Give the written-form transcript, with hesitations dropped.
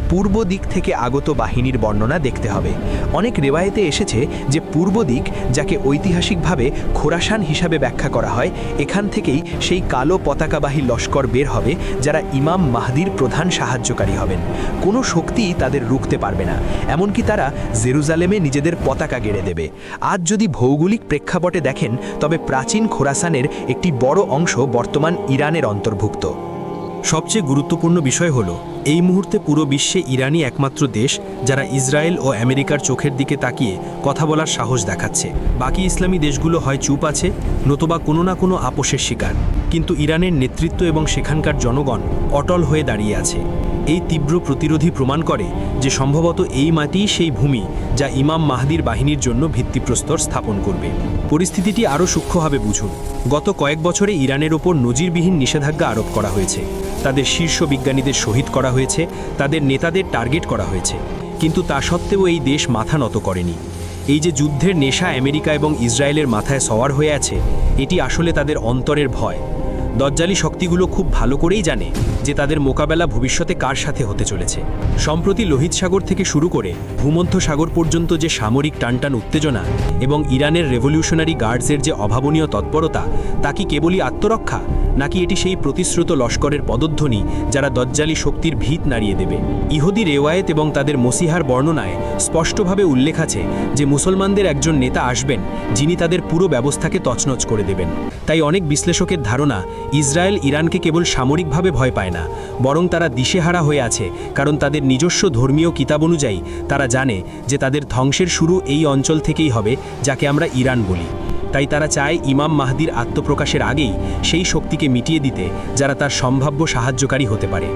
পূর্ব দিক থেকে আগত বাহিনীর বর্ণনা দেখতে হবে। অনেক রেওয়ায়েতে এসেছে যে পূর্ব দিক, যাকে ঐতিহাসিকভাবে খোরাসান হিসাবে ব্যাখ্যা করা হয়, এখান থেকেই সেই কালো পতাকাবাহী লস্কর বের হবে যারা ইমাম মাহদির প্রধান সাহায্যকারী হবেন। কোনো শক্তিই তাদের রুখতে পারবে না, এমনকি তারা জেরুজালেমে নিজেদের পতাকা গেড়ে দেবে। আজ যদি ভৌগোলিক প্রেক্ষাপটে দেখেন, তবে প্রাচীন খোরাসানের একটি বড় অংশ বর্তমান ইরানের অন্তর্ভুক্ত। সবচেয়ে গুরুত্বপূর্ণ বিষয় হলো, এই মুহূর্তে পুরো বিশ্বে ইরানই একমাত্র দেশ যারা ইসরায়েল ও আমেরিকার চোখের দিকে তাকিয়ে কথা বলার সাহস দেখাচ্ছে। বাকি ইসলামী দেশগুলো হয় চুপ আছে, নতুবা কোনো না কোনো আপোষের শিকার। কিন্তু ইরানের নেতৃত্ব এবং সেখানকার জনগণ অটল হয়ে দাঁড়িয়ে আছে। এই তীব্র প্রতিরোধী প্রমাণ করে যে সম্ভবত এই মাটিই সেই ভূমি যা ইমাম মাহদির বাহিনীর জন্য ভিত্তিপ্রস্তর স্থাপন করবে। পরিস্থিতিটি আরও সূক্ষ্মভাবে বুঝুন। গত কয়েক বছরে ইরানের ওপর নজিরবিহীন নিষেধাজ্ঞা আরোপ করা হয়েছে। তাদের শীর্ষ বিজ্ঞানীদের শহীদ করা হয়েছে, তাদের নেতাদের টার্গেট করা হয়েছে। কিন্তু তা সত্ত্বেও এই দেশ মাথা নত করেনি। এই যে যুদ্ধের নেশা আমেরিকা এবং ইসরায়েলের মাথায় সওয়ার হয়ে আছে, এটি আসলে তাদের অন্তরের ভয়। দজ্জালি শক্তিগুলো খুব ভালো করেই জানে যে তাদের মোকাবেলা ভবিষ্যতে কার সাথে হতে চলেছে। সম্প্রতি লোহিত সাগর থেকে শুরু করে ভূমধ্য সাগর পর্যন্ত যে সামরিক টানটান উত্তেজনা এবং ইরানের রেভলিউশনারি গার্ডসের যে অভাবনীয় তৎপরতা, তা কি কেবলই আত্মরক্ষা, নাকি এটি সেই প্রতিশ্রুত লস্করের পদধ্বনি যারা দজ্জালি শক্তির ভিত নাড়িয়ে দেবে? ইহুদি রেওয়ায়েত এবং তাদের মসিহার বর্ণনায় স্পষ্টভাবে উল্লেখ আছে যে মুসলমানদের একজন নেতা আসবেন যিনি তাদের পুরো ব্যবস্থাকে তছনছ করে দেবেন। তাই অনেক বিশ্লেষকের ধারণা, ইসরায়েল ইরানকে কেবল সামরিকভাবে ভয় পায় না, বরং তারা দিশেহারা হয়ে আছে, কারণ তাদের নিজস্ব ধর্মীয় কিতাব অনুযায়ী তারা জানে যে তাদের ধ্বংসের শুরু এই অঞ্চল থেকেই হবে যাকে আমরা ইরান বলি। তাই তারা চায় ইমাম মাহদির আত্মপ্রকাশের আগেই সেই শক্তিকে মিটিয়ে দিতে যারা তার সম্ভাব্য সাহায্যকারী হতে পারে।